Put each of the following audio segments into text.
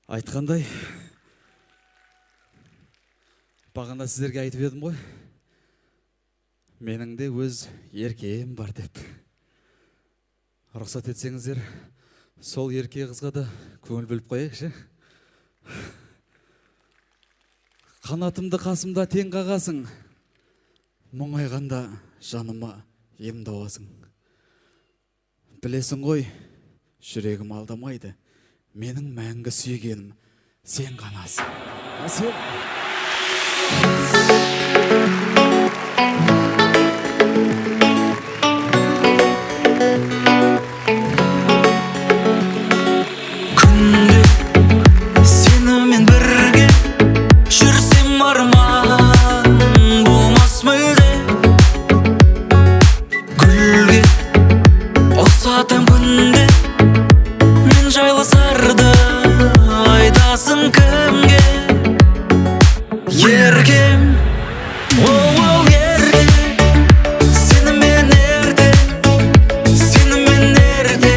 Айтқандай, бағана сіздерге айтып едім ғой, менің де өз еркем бар деп. Рұқсат етсеңіздер, сол ерке қызға да көңіл бөліп қояйықшы. Қанатымды қасымда тең қағасың, мұңайғанда жаныма ем дауасың. Білесің ғой, жүрегім алдамайды, менің мәңгі сүйгенім сен ғанасың. Әсел. Күнде сенімен бірге жүрсем арман болмас мүлде. Гүлге ұқсатам күнде, мен жайлы сырды айтасың кімге? Еркем, оу ерке, сенімен ерте, сенімен ерте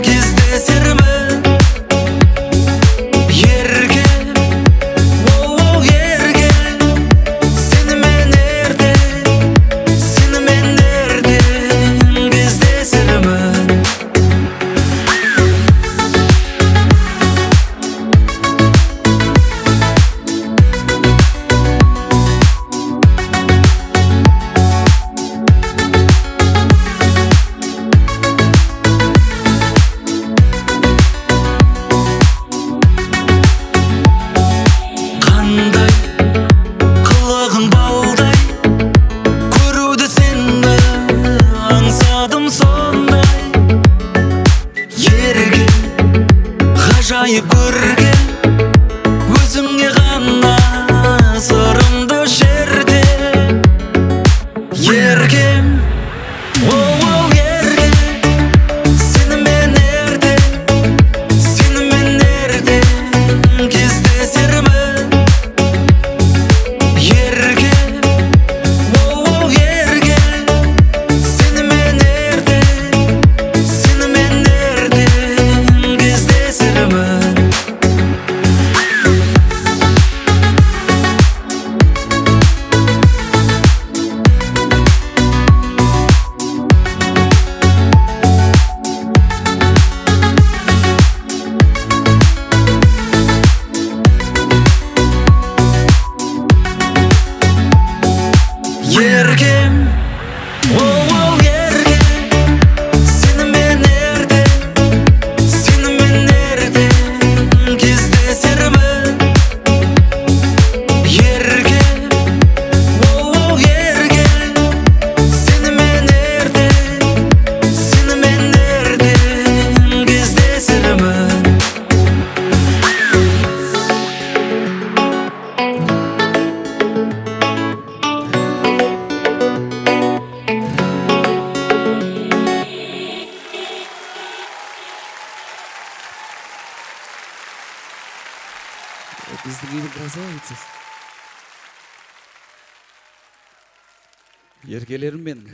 кездесермін. Еркем, оу ерке, сенімен ерте, сенімен ерте кездесермін. Қандай қылығың балдай, көруді сені аңсадым сондай. Еркем, ғажайып көрген, өзіңе ғана сырымды шерте. Еркем, оу ерке, сенімен ерте, сенімен ерте кездесермін. Еркем, оу ерке, сенімен ерте, сенімен ерте кездесермін. Еркем, оу ерке, сенімен ерте, сенімен ерте кездесермін. Еркем, оу ерке, сенімен ерте, сенімен ерте кездесермін. Біздің үйдің красавицасы. Еркелерім менің.